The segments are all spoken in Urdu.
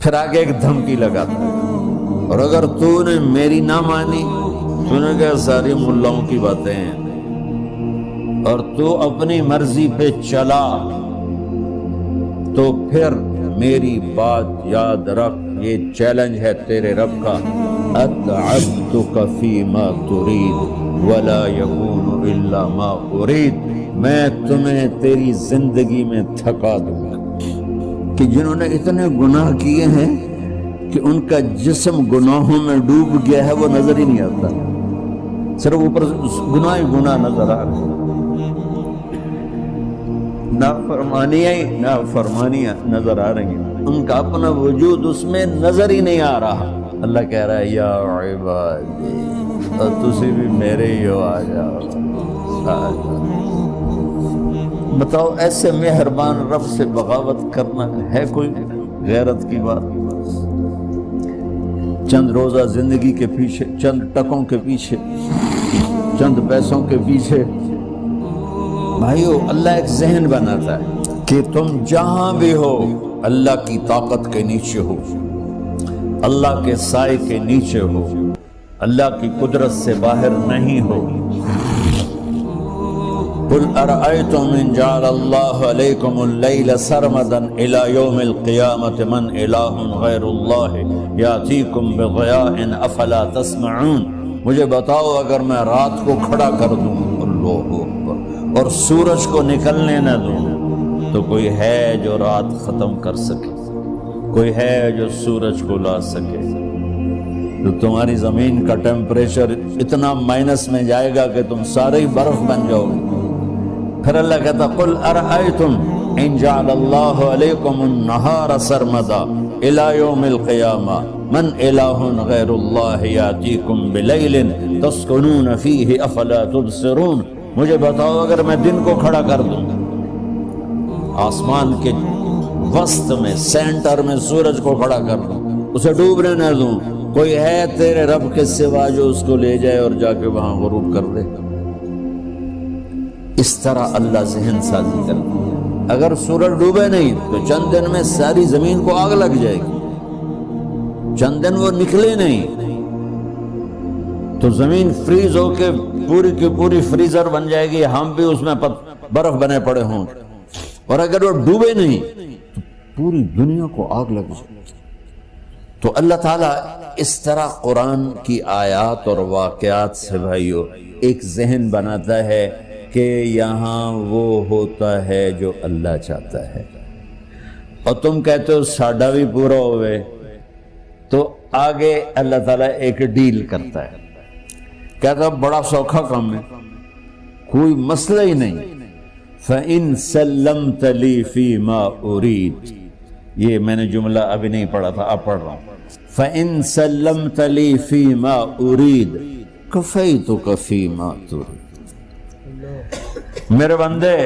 پھر آگے ایک دھمکی لگاتا ہے، اور اگر تو نے میری نہ مانی، تو نے کہا ساری ملاؤں کی باتیں ہیں، اور تو اپنی مرضی پہ چلا، تو پھر میری بات یاد رکھ، یہ چیلنج ہے تیرے رب کا، اتعبتک فیما ترید ولا یکون الا ما ارید، میں تمہیں تیری زندگی میں تھکا دوں گا۔ کہ جنہوں نے اتنے گناہ کیے ہیں کہ ان کا جسم گناہوں میں ڈوب گیا ہے، وہ نظر ہی نہیں آتا، صرف اوپر گناہ ہی گناہ نظر آ رہے ہیں، نافرمانیاں نظر آ رہی ہیں، ان کا اپنا وجود اس میں نظر ہی نہیں آ رہا۔ اللہ کہہ رہا ہے یا عبادی، اور تسی بھی میرے ہی ہو، آ جاؤ۔ بتاؤ ایسے مہربان رب سے بغاوت کرنا ہے کوئی غیرت کی بات؟ چند روزہ زندگی کے پیچھے، چند ٹکوں کے پیچھے، چند پیسوں کے پیچھے، بھائیو اللہ ایک ذہن بناتا ہے کہ تم جہاں بھی ہو اللہ کی طاقت کے نیچے ہو، اللہ کے سائے کے نیچے ہو، اللہ کی قدرت سے باہر نہیں ہو۔ قل ارأيتم ان جعل الله عليكم الليل سرمدا الى يوم القيامة من اله غير الله ياتيكم بضياء افلا تسمعون، مجھے بتاؤ اگر میں رات کو کھڑا کر دوں، اللہ اکبر، اور سورج کو نکلنے نہ دوں، تو کوئی ہے جو رات ختم کر سکے؟ کوئی ہے جو سورج کو لا سکے؟ تو تمہاری زمین کا ٹیمپریچر اتنا مائنس میں جائے گا کہ تم سارے ہی برف بن جاؤ گے۔ پھر اللہ کہتا قل ارأیتم ان جعل اللہ علیکم النہار سرمدا الى یوم القیامہ من الہ غیر اللہ یاتیکم بلیل تسکنون فیہ افلا تبصرون، مجھے بتاؤ اگر میں دن کو کھڑا کر دوں، آسمان کے وسط میں سینٹر میں سورج کو کھڑا کر دوں، اسے ڈوبنے نہ دوں، کوئی ہے تیرے رب کے سوا جو اس کو لے جائے اور جا کے وہاں غروب کر دے؟ اس طرح اللہ ذہن سازی کرتی ہے۔ اگر سورج ڈوبے نہیں تو چند دن میں ساری زمین کو آگ لگ جائے گی، چند دن وہ نکلے نہیں تو زمین فریز ہو کے پوری کی پوری فریزر بن جائے گی، ہم بھی اس میں برف بنے پڑے ہوں، اور اگر وہ ڈوبے نہیں تو پوری دنیا کو آگ لگ جائے گی۔ تو اللہ تعالیٰ اس طرح قرآن کی آیات اور واقعات سے بھائیو ایک ذہن بناتا ہے کہ یہاں وہ ہوتا ہے جو اللہ چاہتا ہے، اور تم کہتے ہو ساڈا بھی پورا ہوئے، تو آگے اللہ تعالیٰ ایک ڈیل کرتا ہے، کہتا ہے بڑا سوکھا کام ہے، کوئی مسئلہ ہی نہیں، فَإِن سَلَّمْتَ لِي فِي مَا أُرِيد، یہ میں نے جملہ ابھی نہیں پڑھا تھا، اب پڑھ رہا ہوں، فَإِن سَلَّمْتَ لِي فِي مَا أُرِيد كَفَيْتُكَ فِي مَا تُرِيد۔ میرے بندے،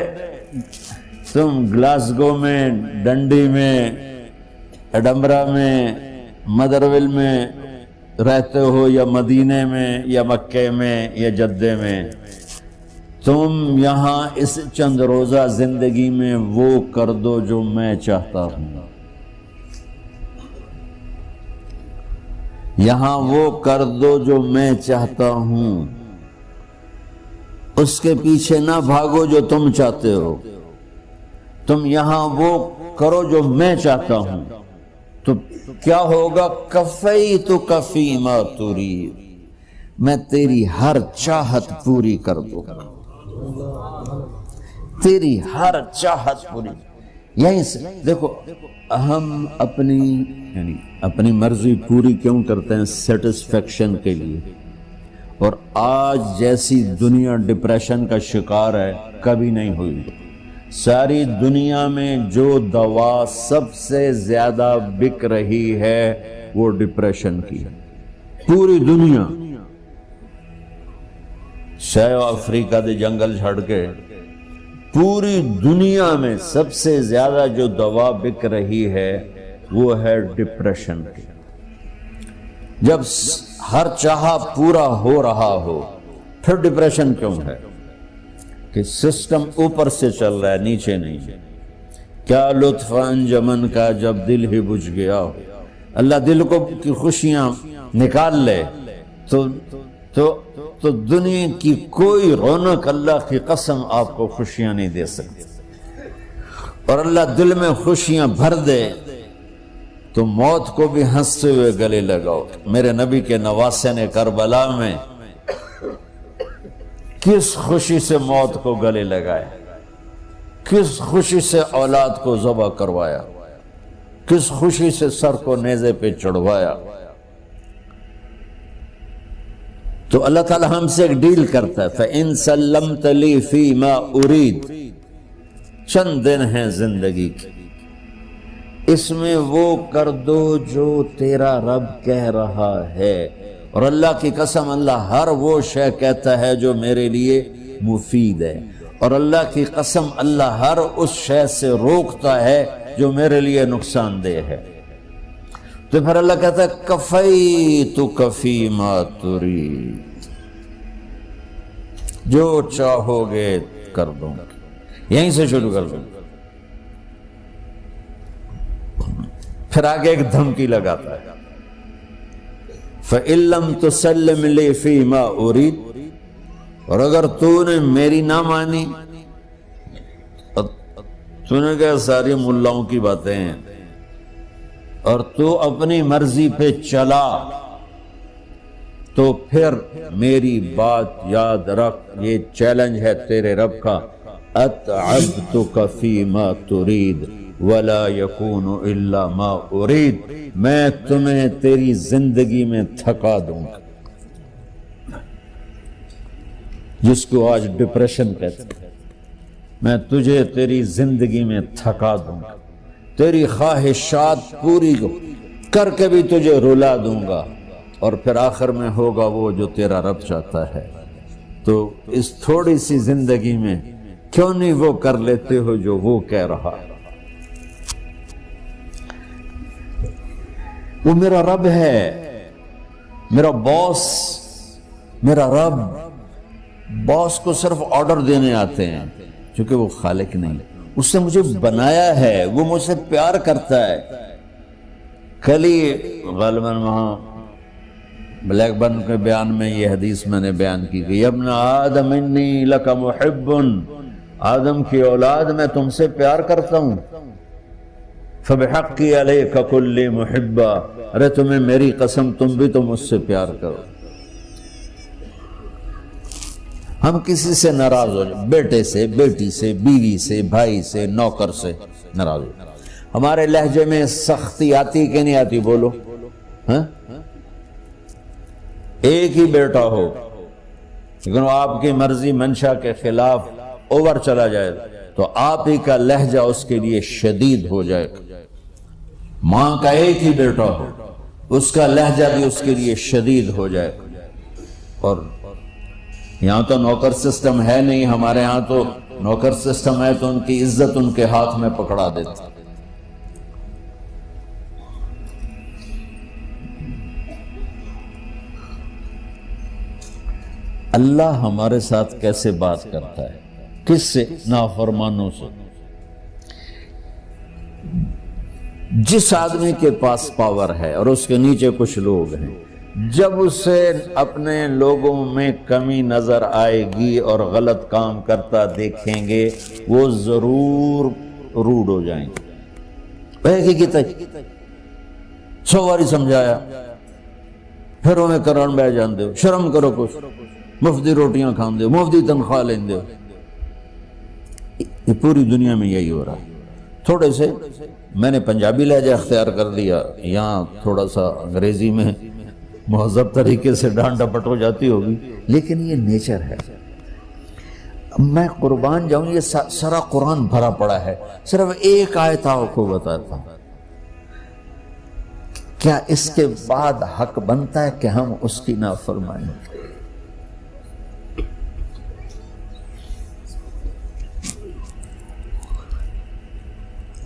تم گلاسگو میں، ڈنڈی میں، ایڈمبرا میں، مدرول میں رہتے ہو، یا مدینے میں، یا مکے میں، یا جدے میں، تم یہاں اس چند روزہ زندگی میں وہ کر دو جو میں چاہتا ہوں، یہاں وہ کر دو جو میں چاہتا ہوں، اس کے پیچھے نہ بھاگو جو تم چاہتے ہو، تم یہاں وہ کرو جو میں چاہتا ہوں، تو کیا ہوگا؟ کفیتک فیما ترید، میں تیری ہر چاہت پوری کر دوں گا، تیری ہر چاہت پوری۔ یہیں سے دیکھو ہم اپنی مرضی پوری کیوں کرتے ہیں؟ سیٹسفیکشن کے لیے، اور آج جیسی دنیا ڈپریشن کا شکار ہے کبھی نہیں ہوئی۔ ساری دنیا میں جو دوا سب سے زیادہ بک رہی ہے وہ ڈپریشن کی ہے، پوری دنیا، ساؤتھ افریقہ دے جنگل چھڑ کے پوری دنیا میں سب سے زیادہ جو دوا بک رہی ہے وہ ہے ڈپریشن کی۔ جب ہر چاہا پورا ہو رہا ہو پھر ڈپریشن کیوں ہے؟ کہ سسٹم اوپر سے چل رہا ہے، نیچے نہیں۔ کیا لطف انجمن کا جب دل ہی بجھ گیا ہو، اللہ دل کو کی خوشیاں نکال لے تو دنیا کی کوئی رونق اللہ کی قسم آپ کو خوشیاں نہیں دے سکتی. اور اللہ دل میں خوشیاں بھر دے تو موت کو بھی ہنستے ہوئے گلے لگاؤ. میرے نبی کے نواسے نے کربلا میں کس خوشی سے موت کو گلے لگائے، کس خوشی سے اولاد کو ذبح کروایا، کس خوشی سے سر کو نیزے پہ چڑھوایا. تو اللہ تعالی ہم سے ایک ڈیل کرتا ہے، فَإِن سَلَّمْتَ لِي فِي مَا أُرِيد. چند دن ہیں زندگی کی، اس میں وہ کر دو جو تیرا رب کہہ رہا ہے. اور اللہ کی قسم اللہ ہر وہ شے کہتا ہے جو میرے لیے مفید ہے، اور اللہ کی قسم اللہ ہر اس شے سے روکتا ہے جو میرے لیے نقصان دہ ہے. تو پھر اللہ کہتا ہے کفیتک فی ما ترید، جو چاہو گے کر دوں گا. یہیں سے شروع کر دوں. پھر آگے ایک دھمکی لگاتا ہے، فَإِن لَّمْ تُسَلِّمْ لِي فِي مَا أُرِيدُ. اور اگر تو نے میری نہ مانی، تو نے کہا ساری ملاؤں کی باتیں ہیں، اور تو اپنی مرضی پہ چلا، تو پھر میری بات یاد رکھ. یہ چیلنج ہے تیرے رب کا، اتعبتک فی ما ترید ولا یکون الا ما ارید. میں تمہیں تیری زندگی میں تھکا دوں گا، جس کو آج ڈپریشن کہتے ہیں. میں تجھے تیری زندگی میں تھکا دوں گا، تیری خواہشات پوری کر کے بھی تجھے رلا دوں گا، اور پھر آخر میں ہوگا وہ جو تیرا رب چاہتا ہے. تو اس تھوڑی سی زندگی میں کیوں نہیں وہ کر لیتے ہو جو وہ کہہ رہا ہے. وہ میرا رب ہے، میرا باس، میرا رب. باس کو صرف آرڈر دینے آتے ہیں، چونکہ وہ خالق نہیں. اس نے مجھے بنایا ہے، وہ مجھ سے پیار کرتا ہے. کل ہی غالباً وہاں بلیک برن کے بیان میں یہ حدیث میں نے بیان کی کہ ابن آدم انی لک محب، آدم کی اولاد میں تم سے پیار کرتا ہوں. فبحقی علیک کلی محبا، ارے تمہیں میری قسم تم بھی تو مجھ سے پیار کرو. ہم کسی سے ناراض ہو جائیں، بیٹے سے، بیٹی سے، بیوی سے، بھائی سے، نوکر سے ناراض ہو جائیں. ہمارے لہجے میں سختی آتی کہ نہیں آتی؟ بولو. ہاں، ایک ہی بیٹا ہو لیکن وہ آپ کی مرضی منشا کے خلاف اوور چلا جائے تو آپ ہی کا لہجہ اس کے لیے شدید ہو جائے. ماں کا ایک ہی بیٹا ہو، اس کا لہجہ بھی اس کے لیے شدید ہو جائے. اور یہاں تو نوکر سسٹم ہے نہیں، ہمارے یہاں تو نوکر سسٹم ہے تو ان کی عزت ان کے ہاتھ میں پکڑا دیتا. اللہ ہمارے ساتھ کیسے بات کرتا ہے؟ کس سے؟ نافرمانوں سے. جس آدمی کے پاس پاور ہے اور اس کے نیچے کچھ لوگ ہیں، جب اسے اپنے لوگوں میں کمی نظر آئے گی اور غلط کام کرتا دیکھیں گے، وہ ضرور روڈ ہو جائیں گے. 100 باری سمجھایا پھر انہیں کرن بہ جان دے. شرم کرو، کچھ مفتی روٹیاں کھان دے، مفتی تنخواہ لیں دے. یہ پوری دنیا میں یہی ہو رہا ہے. تھوڑے سے میں نے پنجابی لہجہ اختیار کر لیا، یہاں تھوڑا سا انگریزی میں مہذب طریقے سے ڈانٹ ڈپٹ ہو جاتی ہوگی، لیکن یہ نیچر ہے. میں قربان جاؤں، یہ سارا قرآن بھرا پڑا ہے. صرف ایک آیت آپ کو بتاتا ہوں. کیا اس کے بعد حق بنتا ہے کہ ہم اس کی نافرمانی؟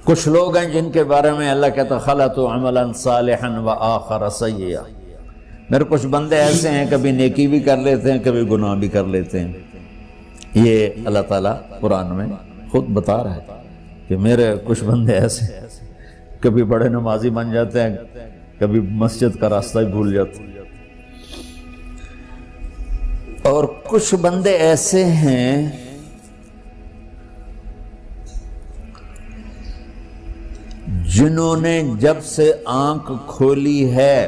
کچھ لوگ ہیں جن کے بارے میں اللہ کہتا خلطوا عملا صالحا وآخر سیئا. میرے کچھ بندے ایسے ہیں کبھی نیکی بھی کر لیتے ہیں، کبھی گناہ بھی کر لیتے ہیں. یہ اللہ تعالیٰ قرآن میں خود بتا رہا ہے کہ میرے کچھ بندے ایسے ہیں، کبھی بڑے نمازی بن جاتے ہیں، کبھی مسجد کا راستہ ہی بھول جاتا. اور کچھ بندے ایسے ہیں جنہوں نے جب سے آنکھ کھولی ہے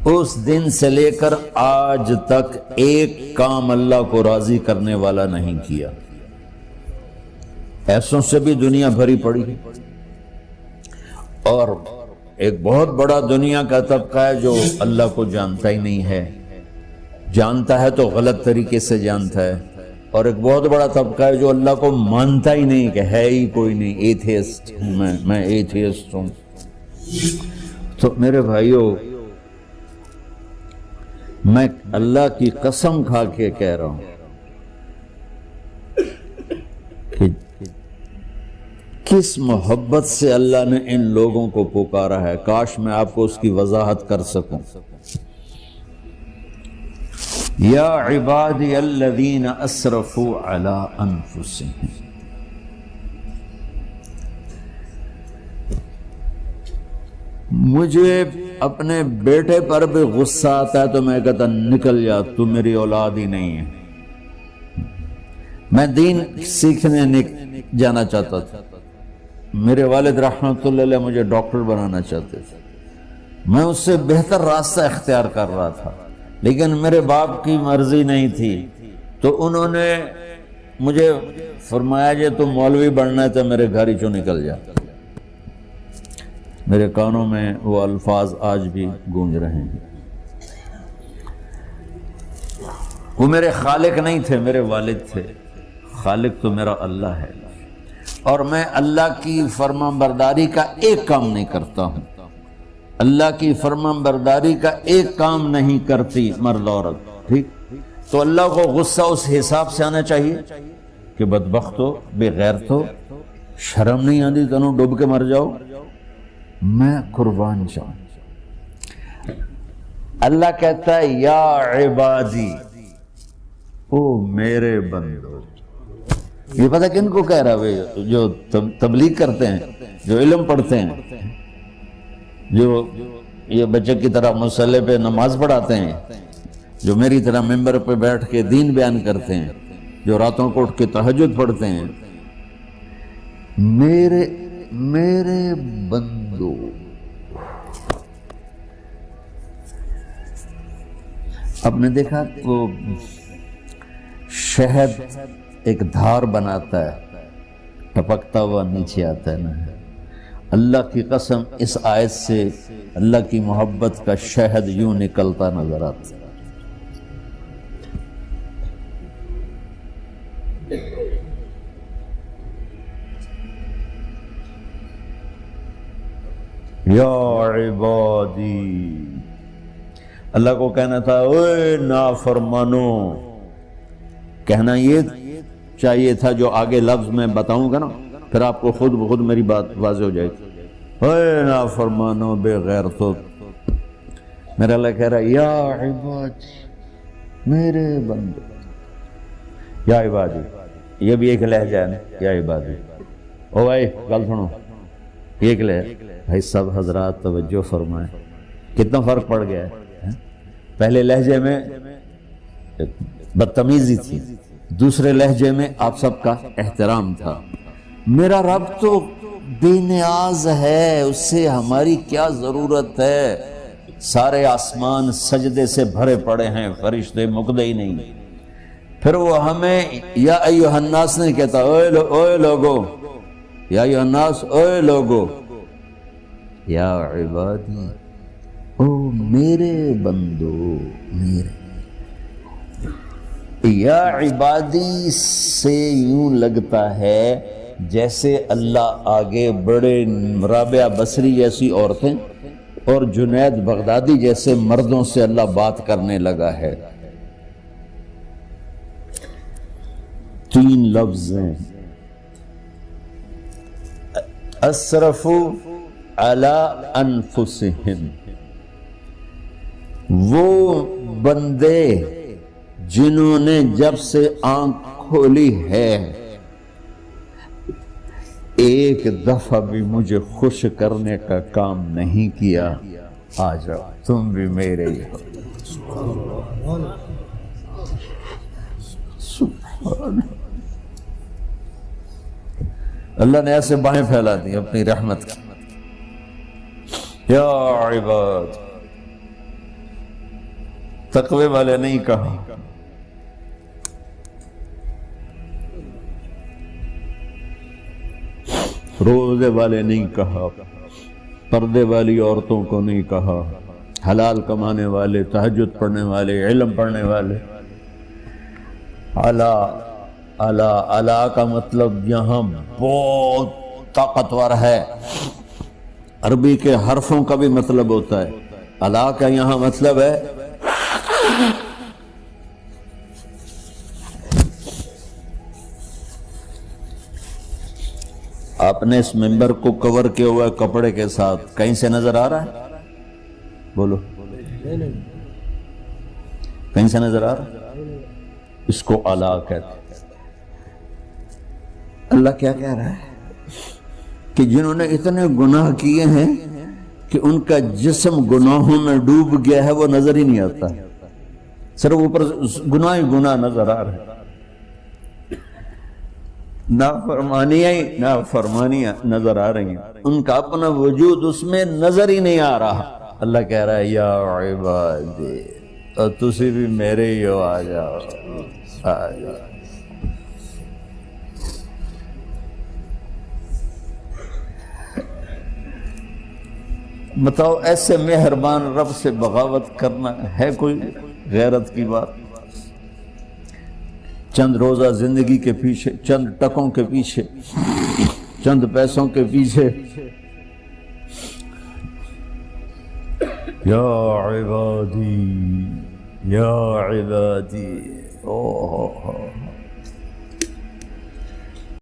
اس دن سے لے کر آج تک ایک کام اللہ کو راضی کرنے والا نہیں کیا. ایسوں سے بھی دنیا بھری پڑی ہے. اور ایک بہت بڑا دنیا کا طبقہ ہے جو اللہ کو جانتا ہی نہیں ہے، جانتا ہے تو غلط طریقے سے جانتا ہے. اور ایک بہت بڑا طبقہ ہے جو اللہ کو مانتا ہی نہیں کہ ہے ہی کوئی نہیں. ایتھیسٹ ہوں میں ایتھیسٹ ہوں. تو میرے بھائیوں، میں اللہ کی قسم کھا کے کہہ رہا ہوں کہ کس محبت سے اللہ نے ان لوگوں کو پکارا ہے، کاش میں آپ کو اس کی وضاحت کر سکوں. یا عبادی الذین اسرفوا علی انفسہم. مجھے اپنے بیٹے پر بھی غصہ آتا ہے تو میں کہتا نکل جا، تو میری اولاد ہی نہیں ہے. میں دین سیکھنے جانا چاہتا تھا. میرے والد رحمۃ اللہ علیہ مجھے ڈاکٹر بنانا چاہتے تھے. میں اس سے بہتر راستہ اختیار کر رہا تھا، لیکن میرے باپ کی مرضی نہیں تھی. تو انہوں نے مجھے فرمایا جی تو مولوی بننا ہے تو میرے گھر ہی چوں نکل جا. میرے کانوں میں وہ الفاظ آج بھی گونج رہے ہیں. وہ میرے خالق نہیں تھے، میرے والد تھے. خالق تو میرا اللہ ہے، اور میں اللہ کی فرمان برداری کا ایک کام نہیں کرتا ہوں. اللہ کی فرمان برداری کا ایک کام نہیں کرتی مرد عورت. ٹھیک، تو اللہ کو غصہ اس حساب سے آنا چاہیے کہ بدبخت ہو، بے غیرت ہو، شرم نہیں آتی تنوں ڈوب کے مر جاؤ. میں قربان جاؤں. اللہ کہتا ہے یا عبادی، او میرے بندو. یہ پتہ کن کو کہہ رہا ہے؟ جو تبلیغ کرتے ہیں، جو علم پڑھتے ہیں، جو یہ بچے کی طرح مصلی پہ نماز پڑھاتے ہیں، جو میری طرح ممبر پہ بیٹھ کے دین بیان کرتے ہیں، جو راتوں کو اٹھ کے تہجد پڑھتے ہیں. میرے بندو، آپ نے دیکھا وہ شہد ایک دھار بناتا ہے، ٹپکتا ہوا نیچے آتا ہے نا. اللہ کی قسم اس آیت سے اللہ کی محبت کا شہد یوں نکلتا نظر آتا ہے. یا عبادی، اللہ کو کہنا تھا اوے نافرمانو. کہنا یہ چاہیے تھا جو آگے لفظ میں بتاؤں گا نا، پھر آپ کو خود بخود میری بات واضح ہو جائے گی. اوے نافرمانو، بے غیرتو. میرا اللہ کہہ رہا ہے یا عبادی، میرے بندے. یا عبادی یہ بھی ایک لہجہ ہے نا، یا عبادی. او بھائی گل سنو، ایک لہجہ. بھائی سب حضرات توجہ فرمائیں، کتنا فرق پڑ گیا ہے. پہلے لہجے میں بدتمیزی تھی، دوسرے لہجے میں آپ سب کا احترام تھا. میرا رب تو بے نیاز ہے، اس سے ہماری کیا ضرورت ہے. سارے آسمان سجدے سے بھرے پڑے ہیں، فرشتے مکدے ہی نہیں. پھر وہ ہمیں یا ایھا الناس نہیں کہتا، اوے لوگو، یا ایھا الناس، اوے لوگو. یا عبادی، او میرے بندو، میرے. یا عبادی سے یوں لگتا ہے جیسے اللہ آگے بڑے رابعہ بصری جیسی عورتیں اور جنید بغدادی جیسے مردوں سے اللہ بات کرنے لگا ہے. 3 لفظ ہیں، اسرفوا علی انفسہم. وہ بندے جنہوں نے جب سے آنکھ کھولی ہے ایک دفعہ بھی مجھے خوش کرنے کا کام نہیں کیا، آ جاؤ تم بھی میرے ہی ہو۔ سبحان اللہ نے ایسے بائیں پھیلا دی اپنی رحمت کی۔ یا عباد، تقوی والے نہیں کہا، روزے والے نہیں کہا، پردے والی عورتوں کو نہیں کہا، حلال کمانے والے، تہجد پڑھنے والے، علم پڑھنے والے۔ اعلیٰ کا مطلب یہاں بہت طاقتور ہے، عربی کے حرفوں کا بھی مطلب ہوتا ہے۔ اعلیٰ کا یہاں مطلب ہے آپ نے اس ممبر کو کور کیا ہوا ہے کپڑے کے ساتھ، کہیں سے نظر آ رہا ہے؟ بولو، کہیں سے نظر آ رہا ہے؟ اس کو اعلیٰ کہتے ہیں۔ اللہ کیا کہہ رہا ہے کہ جنہوں نے اتنے گناہ کیے ہیں کہ ان کا جسم گناہوں میں ڈوب گیا ہے، وہ نظر ہی نہیں آتا، صرف اوپر گناہ ہی گناہ نظر آ رہا ہے، نافرمانیاں نظر آ رہی ہیں، ان کا اپنا وجود اس میں نظر ہی نہیں آ رہا۔ اللہ کہہ رہا ہے یا عبادی، اور تسی بھی میرے ہی ہو، آ جاؤ آ جاؤ۔ بتاؤ ایسے مہربان رب سے بغاوت کرنا ہے کوئی غیرت کی بات؟ چند روزہ زندگی کے پیچھے، چند ٹکوں کے پیچھے، چند پیسوں کے پیچھے، یا عبادی یا عبادی، اوہ